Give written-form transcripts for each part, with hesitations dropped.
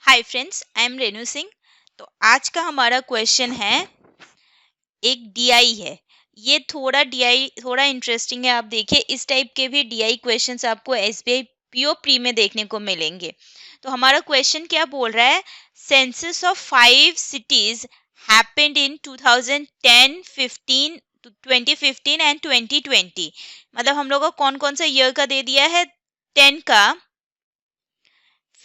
Hi friends, I am Renu Singh. तो आज का हमारा क्वेश्चन है, एक डीआई है। ये थोड़ा डीआई थोड़ा इंटरेस्टिंग है। आप देखिए, इस टाइप के भी डीआई क्वेश्चंस आपको एसबीआई पीओ प्री में देखने को मिलेंगे। तो हमारा क्वेश्चन क्या बोल रहा है, census of 5 cities happened in 2010, 15, 2015 and 2020। मतलब हम लोग को कौन कौन सा ईयर का दे दिया है, 10 का,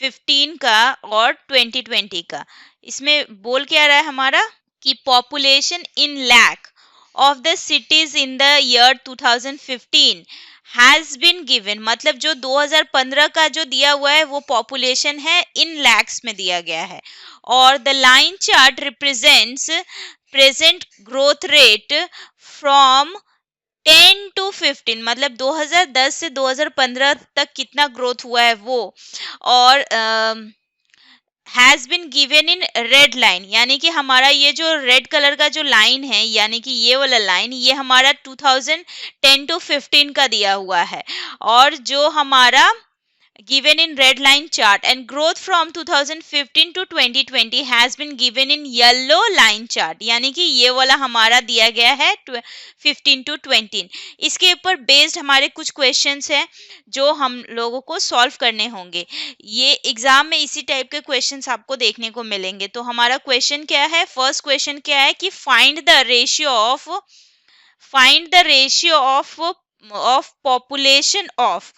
15 का और 2020 का। इसमें बोल क्या रहा है हमारा कि population in lakh of the cities in the year 2015 has been given. मतलब जो 2015 का जो दिया हुआ है वो पॉपुलेशन है, इन लैक्स में दिया गया है। और the line chart represents present growth rate from 10 to 15, मतलब 2010 से 2015 तक कितना ग्रोथ हुआ है वो। और has been given in red line, यानी कि हमारा ये जो रेड कलर का जो लाइन है, यानी कि ये वाला लाइन, ये हमारा 2010 to 15 का दिया हुआ है। और जो हमारा given in red line chart and growth from 2015 to 2020 has been given in yellow line chart, यानी कि ये वाला हमारा दिया गया है 15 to 20। इसके ऊपर बेस्ड हमारे कुछ क्वेश्चंस हैं जो हम लोगों को सॉल्व करने होंगे। ये एग्जाम में इसी टाइप के क्वेश्चंस आपको देखने को मिलेंगे। तो हमारा क्वेश्चन क्या है, फर्स्ट क्वेश्चन क्या है कि find the ratio of population of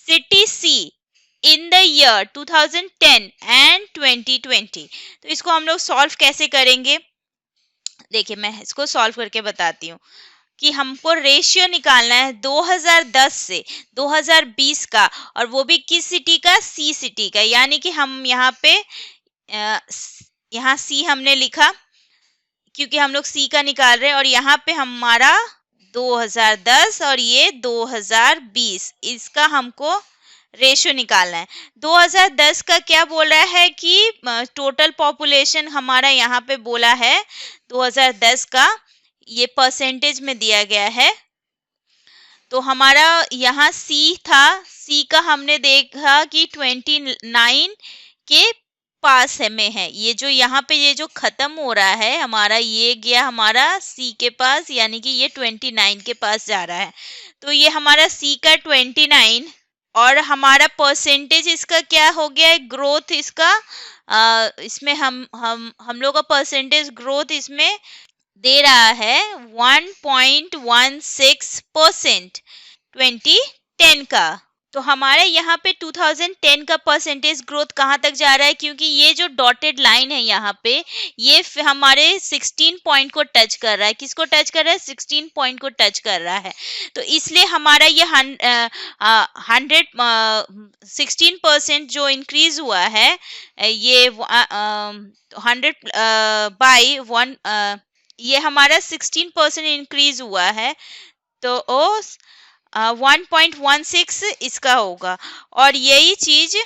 city C in the year 2010 and 2020। तो इसको हम लोग सॉल्व कैसे करेंगे, देखिए मैं इसको सॉल्व करके बताती हूँ कि हमको रेशियो निकालना है 2010 से 2020 का, और वो भी किस सिटी का, सी सिटी का। यानी कि हम यहाँ पे यहाँ सी हमने लिखा क्योंकि हम लोग सी का निकाल रहे हैं, और यहाँ पे हमारा 2010 और ये 2020, इसका हमको रेशियो निकालना है। 2010 का क्या बोल रहा है कि टोटल पॉपुलेशन हमारा यहाँ पे बोला है 2010 का, ये परसेंटेज में दिया गया है। तो हमारा यहाँ सी था, सी का हमने देखा कि 29 के पास है में है। ये जो यहाँ पे ये जो खत्म हो रहा है हमारा, ये गया हमारा सी के पास, यानी कि ये 29 के पास जा रहा है। तो ये हमारा सी का 29, और हमारा परसेंटेज इसका क्या हो गया है, ग्रोथ इसका इसमें हम लोग का परसेंटेज ग्रोथ इसमें दे रहा है 1.16% 2010 का। तो हमारे यहाँ पे 2010 का परसेंटेज ग्रोथ कहाँ तक जा रहा है, क्योंकि ये जो डॉटेड लाइन है यहाँ पे, ये हमारे 16 पॉइंट को टच कर रहा है। किसको टच कर रहा है, 16 पॉइंट को टच कर रहा है। तो इसलिए हमारा ये 16% जो इंक्रीज हुआ है, ये 100 बाई 1, ये हमारा 16% इंक्रीज हुआ है। तो 1.16 इसका होगा। और यही चीज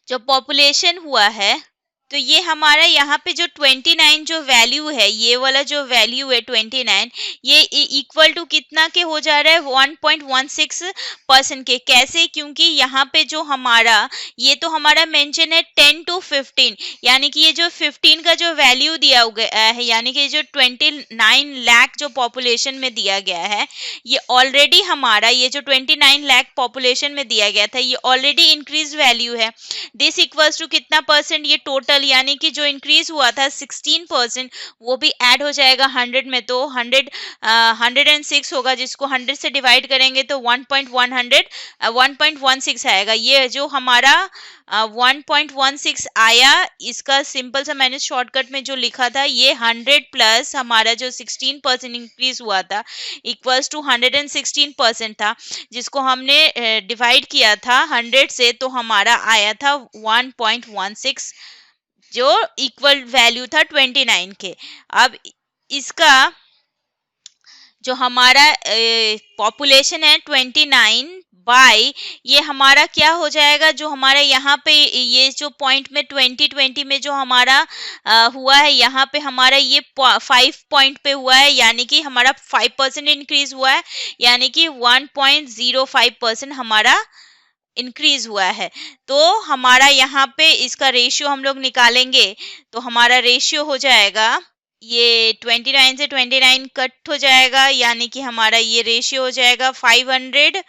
जो पॉपुलेशन हुआ है, तो ये हमारा यहाँ पे जो 29 जो वैल्यू है, ये वाला जो वैल्यू है 29, ये इक्वल टू कितना के हो जा रहा है, 1.16% के। कैसे, क्योंकि यहाँ पे जो हमारा ये तो हमारा मेंशन है 10 to 15, यानी कि ये जो 15 का जो वैल्यू दिया गया है, यानी कि जो 29 लाख जो पॉपुलेशन में दिया गया है, ये ऑलरेडी हमारा ये जो 29 लाख पॉपुलेशन में दिया गया था, ये ऑलरेडी इंक्रीज वैल्यू है। दिस इक्वल्स टू कितना परसेंट, ये टोटल, यानी कि जो इंक्रीज हुआ था 16%, वो भी ऐड हो जाएगा 100 में। तो 106 होगा, जिसको 100 से डिवाइड करेंगे तो 1.16 आएगा। ये जो हमारा 1.16 आया, इसका सिंपल सा मैंने शॉर्टकट में जो लिखा था, ये 100 प्लस हमारा जो 16% इंक्रीज हुआ था इक्वल्स टू 116% था, जिसको हमने डिवाइड किया था 100 से, तो हमारा आया था 1.16, जो इक्वल वैल्यू था 29 के। अब इसका जो हमारा पॉपुलेशन है 29 बाय, ये हमारा क्या हो जाएगा, जो हमारा यहाँ पे ये जो पॉइंट में 2020 में जो हमारा हुआ है, यहाँ पे हमारा ये 5 पॉइंट पे हुआ है, यानी कि हमारा 5% इंक्रीज हुआ है, यानी कि 1.05% हमारा इंक्रीज हुआ है। तो हमारा यहाँ पे इसका रेशियो हम लोग निकालेंगे, तो हमारा रेशियो हो जाएगा, ये 29 से 29 कट हो जाएगा, यानी कि हमारा ये रेशियो हो जाएगा 500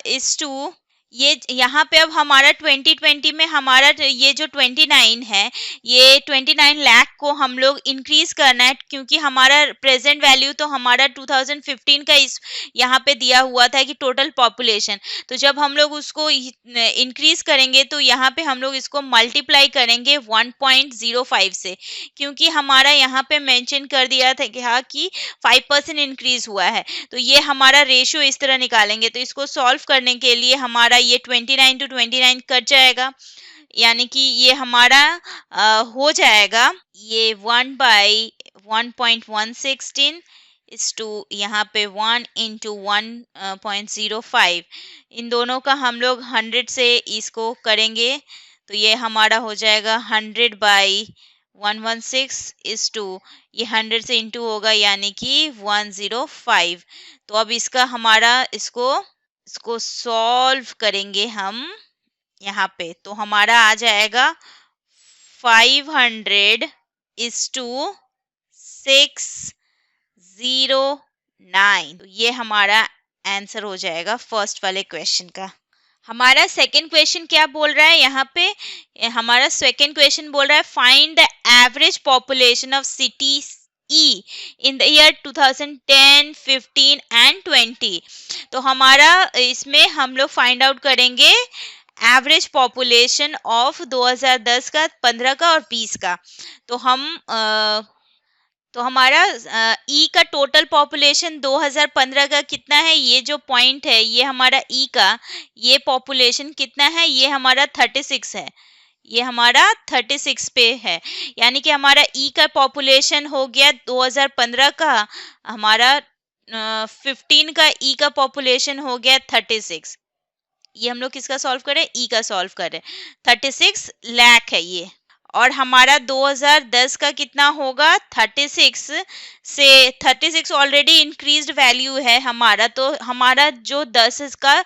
इस टू, ये यहाँ पे अब हमारा 2020 में हमारा ये जो 29 है, ये 29 लाख को हम लोग इंक्रीज करना है, क्योंकि हमारा प्रेजेंट वैल्यू तो हमारा 2015 का इस यहाँ पे दिया हुआ था कि टोटल पॉपुलेशन, तो जब हम लोग उसको इंक्रीज करेंगे तो यहाँ पे हम लोग इसको मल्टीप्लाई करेंगे 1.05 से, क्योंकि हमारा यहाँ पे मेंशन कर दिया था कि हाँ कि 5% इंक्रीज हुआ है। तो ये हमारा रेशियो इस तरह निकालेंगे, तो इसको सॉल्व करने के लिए हमारा ये 29 to 29 कट जाएगा, यानी कि ये हमारा हो जाएगा ये 1/1.116 इस टू यहाँ पे 1 into 1.05, इन दोनों का हम लोग 100 से इसको करेंगे, तो ये हमारा हो जाएगा 100/116 इस टू, ये 100 से इंटू होगा यानी कि 105। तो अब इसका हमारा इसको सॉल्व करेंगे हम यहाँ पे, तो हमारा आ जाएगा 500 इस टू 609। तो ये हमारा आंसर हो जाएगा फर्स्ट वाले क्वेश्चन का। हमारा सेकंड क्वेश्चन क्या बोल रहा है यहाँ पे, हमारा सेकंड क्वेश्चन बोल रहा है find the average population of city E in the year 2010, 15 and 20। तो हमारा इसमें हम लोग फाइंड आउट करेंगे एवरेज पॉपुलेशन ऑफ 2010 का, 15 का और 20 का। तो हमारा ई का टोटल पॉपुलेशन 2015 का कितना है, ये जो पॉइंट है ये हमारा ई का, ये पॉपुलेशन कितना है, ये हमारा 36 है, ये हमारा 36 पे है, यानी कि हमारा ई का पॉपुलेशन हो गया 2015 का, हमारा 15 का ई का पॉपुलेशन हो गया 36। ये हम लोग किसका सॉल्व करें, ई का सॉल्व करें, 36 लाख है ये, और हमारा 2010 का कितना होगा 36 से 36 ऑलरेडी इंक्रीज्ड वैल्यू है हमारा, तो हमारा जो 10 का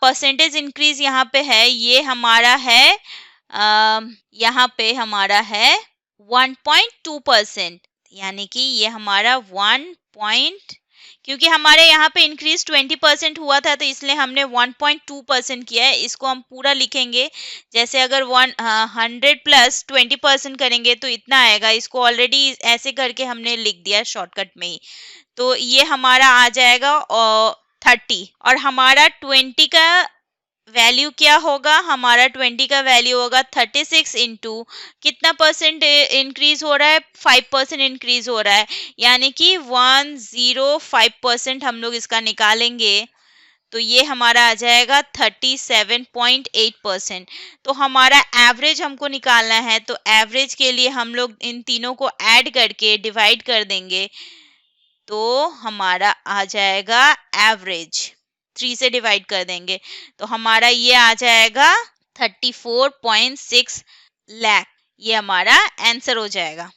परसेंटेज इंक्रीज यहाँ पे है, ये हमारा है यहाँ पे हमारा है 1.2%, यानी कि ये हमारा 1 क्योंकि हमारे यहाँ पे इंक्रीज 20% हुआ था, तो इसलिए हमने 1.2% किया है। इसको हम पूरा लिखेंगे, जैसे अगर 100 प्लस 20% करेंगे तो इतना आएगा, इसको ऑलरेडी ऐसे करके हमने लिख दिया शॉर्टकट में ही। तो ये हमारा आ जाएगा 30, और हमारा 20 का वैल्यू क्या होगा, हमारा 20 का वैल्यू होगा 36 इंटू कितना परसेंट इंक्रीज हो रहा है, 5% इंक्रीज हो रहा है, यानी कि 105% हम लोग इसका निकालेंगे, तो ये हमारा आ जाएगा 37.8%। तो हमारा एवरेज हमको निकालना है, तो एवरेज के लिए हम लोग इन तीनों को ऐड करके डिवाइड कर देंगे, तो हमारा आ जाएगा एवरेज 3 से डिवाइड कर देंगे, तो हमारा ये आ जाएगा 34.6 लाख, ये हमारा आंसर हो जाएगा।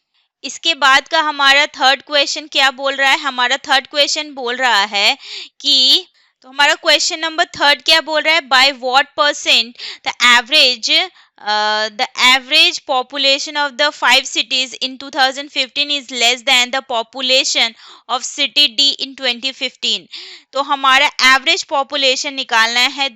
इसके बाद का हमारा थर्ड क्वेश्चन क्या बोल रहा है, हमारा थर्ड क्वेश्चन बोल रहा है कि, तो हमारा क्वेश्चन नंबर थर्ड क्या बोल रहा है, by what percent the average population of the 5 cities in 2015 is less than the population of city D in 2015। तो हमारा एवरेज पॉपुलेशन निकालना है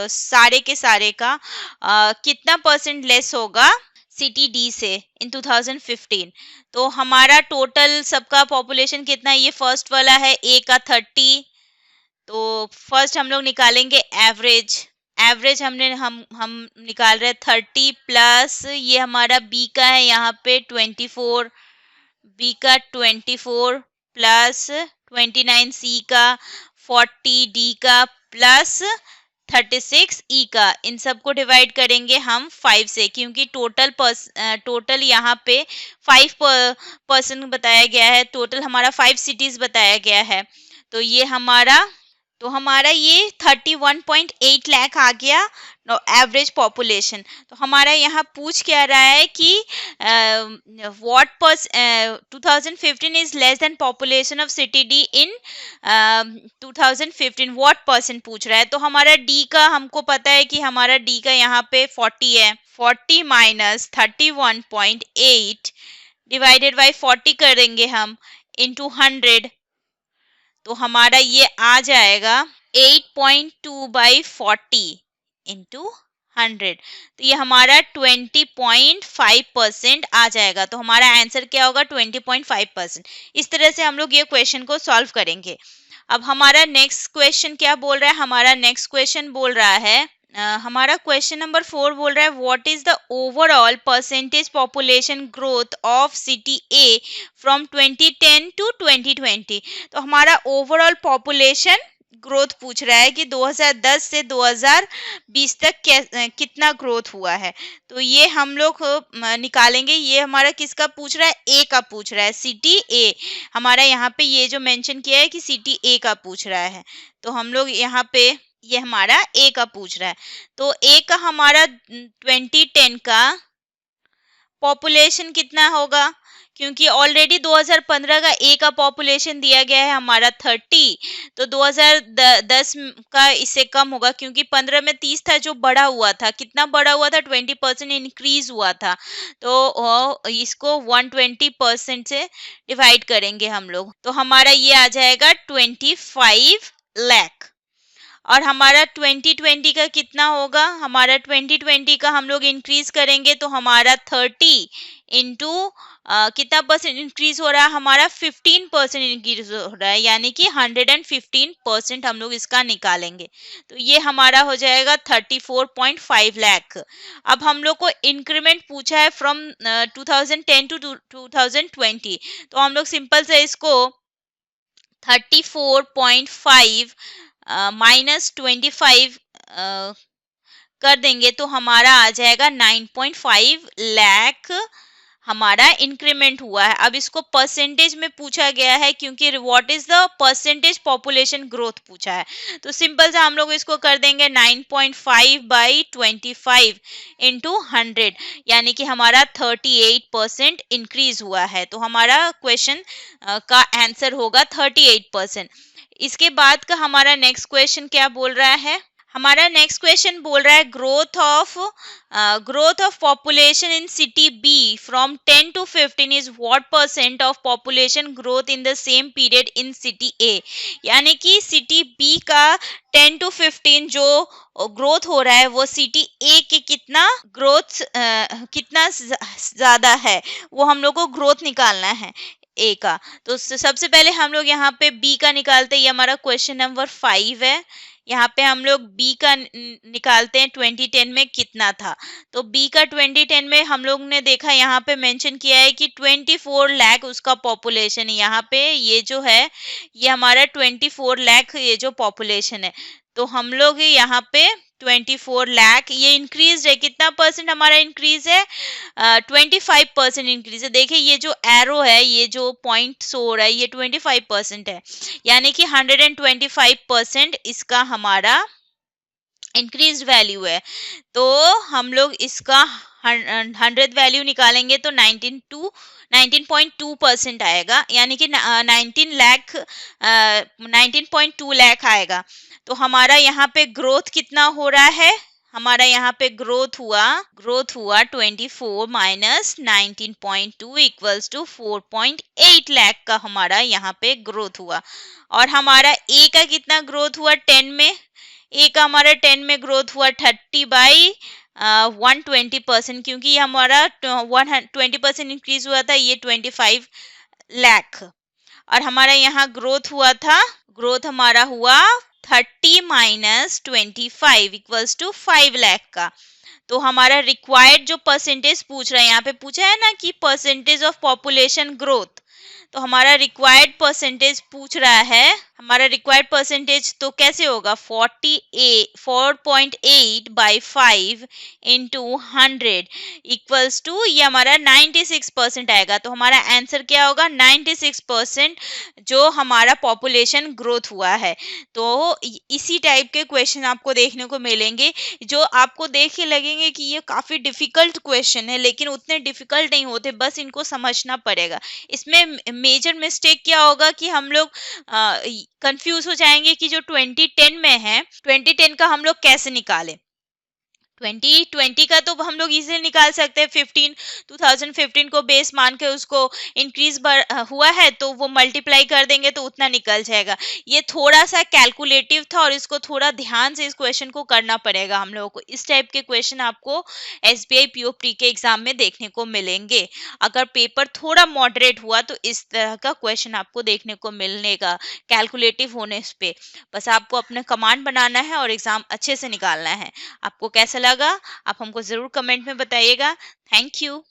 सारे के सारे का, कितना परसेंट लेस होगा सिटी डी से इन 2015। तो हमारा टोटल सबका पॉपुलेशन कितना है, ये फर्स्ट वाला है ए का 30, तो फर्स्ट हम लोग निकालेंगे एवरेज हम निकाल रहे हैं 30 प्लस ये हमारा बी का है यहाँ पे 24, बी का 24 प्लस 29 सी का 40 डी का प्लस 36 ई का, इन सबको डिवाइड करेंगे हम 5 से, क्योंकि टोटल यहाँ पे 5% बताया गया है, टोटल हमारा 5 सिटीज बताया गया है, तो ये हमारा ये 31.8 लाख आ गया एवरेज पॉपुलेशन। तो हमारा यहाँ पूछ क्या रहा है कि what 2015 is less than population of city D in 2015, what percent पूछ रहा है। तो हमारा डी का हमको पता है कि हमारा डी का यहाँ पे 40 है, 40 माइनस 31.8 डिवाइडेड बाई 40 करेंगे हम इंटू 100, तो हमारा ये आ जाएगा 8.2 बाई 40 इंटू 100, तो ये हमारा 20.5% आ जाएगा। तो हमारा आंसर क्या होगा 20.5%। इस तरह से हम लोग ये क्वेश्चन को सॉल्व करेंगे। अब हमारा नेक्स्ट क्वेश्चन क्या बोल रहा है, हमारा नेक्स्ट क्वेश्चन बोल रहा है हमारा क्वेश्चन नंबर 4 बोल रहा है what is the overall percentage population growth of city A from 2010 to 2020। तो हमारा ओवरऑल पॉपुलेशन ग्रोथ पूछ रहा है कि 2010 से 2020 तक कितना ग्रोथ हुआ है। तो ये हम लोग निकालेंगे। ये हमारा किसका पूछ रहा है, ए का पूछ रहा है, सिटी ए। हमारा यहाँ पे ये जो मेंशन किया है कि सिटी ए का पूछ रहा है, तो हम लोग यहाँ पे ये हमारा ए का पूछ रहा है। तो ए का हमारा 2010 का पॉपुलेशन कितना होगा, क्योंकि ऑलरेडी 2015 का ए का पॉपुलेशन दिया गया है हमारा 30, तो 2010 का इससे कम होगा, क्योंकि 15 में 30 था जो बढ़ा हुआ था। कितना बढ़ा हुआ था, 20% इंक्रीज हुआ था। तो इसको 120% से डिवाइड करेंगे हम लोग, तो हमारा ये आ जाएगा 25 लाख। और हमारा 2020 का कितना होगा, हमारा 2020 का हम लोग इंक्रीज करेंगे तो हमारा 30 इंटू कितना परसेंट इंक्रीज हो रहा है, हमारा 15% इंक्रीज हो रहा है, यानी कि 115% हम लोग इसका निकालेंगे। तो ये हमारा हो जाएगा 34.5 लाख। अब हम लोग को इंक्रीमेंट पूछा है फ्रॉम 2010 टू 2020, तो हम लोग सिंपल से इसको 34.5 माइनस 25 कर देंगे तो हमारा आ जाएगा 9.5 लाख हमारा इंक्रीमेंट हुआ है। अब इसको परसेंटेज में पूछा गया है, क्योंकि what is the percentage population growth पूछा है। तो सिंपल से हम लोग इसको कर देंगे 9.5 बाई 25 इंटू 100, यानी कि हमारा 38% इंक्रीज हुआ है। तो हमारा क्वेश्चन का आंसर होगा 38%। इसके बाद का हमारा नेक्स्ट क्वेश्चन क्या बोल रहा है, हमारा नेक्स्ट क्वेश्चन बोल रहा है growth of population in city B from 10 to 15 is what percent of population growth in the same period in city A. यानी कि सिटी बी का 10 टू 15 जो ग्रोथ हो रहा है वो सिटी ए के कितना ग्रोथ कितना ज्यादा है, वो हम लोग को ग्रोथ निकालना है ए का। तो सबसे पहले हम लोग यहाँ पे बी का निकालते हैं, ये हमारा क्वेश्चन नंबर 5 है। यहाँ पे हम लोग बी का निकालते हैं 2010 में कितना था। तो बी का 2010 में हम लोग ने देखा, यहाँ पे मेंशन किया है कि 24 लाख उसका पॉपुलेशन है। यहाँ पे ये जो है ये हमारा 24 लाख ये जो पॉपुलेशन है, तो हम लोग यहाँ पे 24 लाख ये इंक्रीज है। कितना परसेंट हमारा इंक्रीज है, 25% इंक्रीज है। देखिए ये जो एरो है, ये जो पॉइंट शो हो रहा है, ये 25% है, यानी कि 125% इसका हमारा इंक्रीज वैल्यू है। तो हम लोग इसका 100 वैल्यू निकालेंगे तो 19.2% आएगा, यानी कि 19.2 लाख आएगा। तो हमारा यहाँ पे ग्रोथ कितना हो रहा है, हमारा यहाँ पे ग्रोथ हुआ 24 माइनस 19.2 इक्वल्स टू 4.8 लाख का हमारा यहाँ पे ग्रोथ हुआ। और हमारा ए का कितना ग्रोथ हुआ 10 में, ए का हमारा 10 में ग्रोथ हुआ 30 बाई 120%, क्योंकि ये हमारा 20% इंक्रीज हुआ था, ये 25 लाख। और हमारा यहाँ ग्रोथ हुआ था, ग्रोथ हमारा हुआ 30 माइनस 25 इक्वल्स टू 5 लाख का। तो हमारा रिक्वायर्ड जो परसेंटेज पूछ रहा है, यहाँ पे पूछा है ना कि परसेंटेज ऑफ पॉपुलेशन ग्रोथ, तो हमारा रिक्वायर्ड परसेंटेज पूछ रहा है हमारा रिक्वायर्ड परसेंटेज तो कैसे होगा 4.8 बाई 5 इंटू 100 इक्वल्स टू ये हमारा 96% आएगा। तो हमारा आंसर क्या होगा 96% जो हमारा पॉपुलेशन ग्रोथ हुआ है। तो इसी टाइप के क्वेश्चन आपको देखने को मिलेंगे जो आपको देख के लगेंगे कि ये काफी डिफिकल्ट क्वेश्चन है, लेकिन उतने डिफिकल्ट नहीं होते, बस इनको समझना पड़ेगा। इसमें मेजर मिस्टेक क्या होगा कि हम लोग कंफ्यूज हो जाएंगे कि जो 2010 में है 2010 का हम लोग कैसे निकालें। 2020 का तो हम लोग इजीली निकाल सकते हैं। 2015 को बेस मान के उसको इंक्रीज हुआ है तो वो मल्टीप्लाई कर देंगे तो उतना निकल जाएगा। ये थोड़ा सा कैलकुलेटिव था और इसको थोड़ा ध्यान से इस क्वेश्चन को करना पड़ेगा हम लोगों को। इस टाइप के क्वेश्चन आपको एसबीआई पीओ प्री के एग्जाम में देखने को मिलेंगे। अगर पेपर थोड़ा मॉडरेट हुआ तो इस तरह का क्वेश्चन आपको देखने को मिलने का कैलकुलेटिव होने पे। बस आपको अपने कमांड बनाना है और एग्जाम अच्छे से निकालना है। आपको कैसा लगा आप हमको जरूर कमेंट में बताइएगा। Thank you.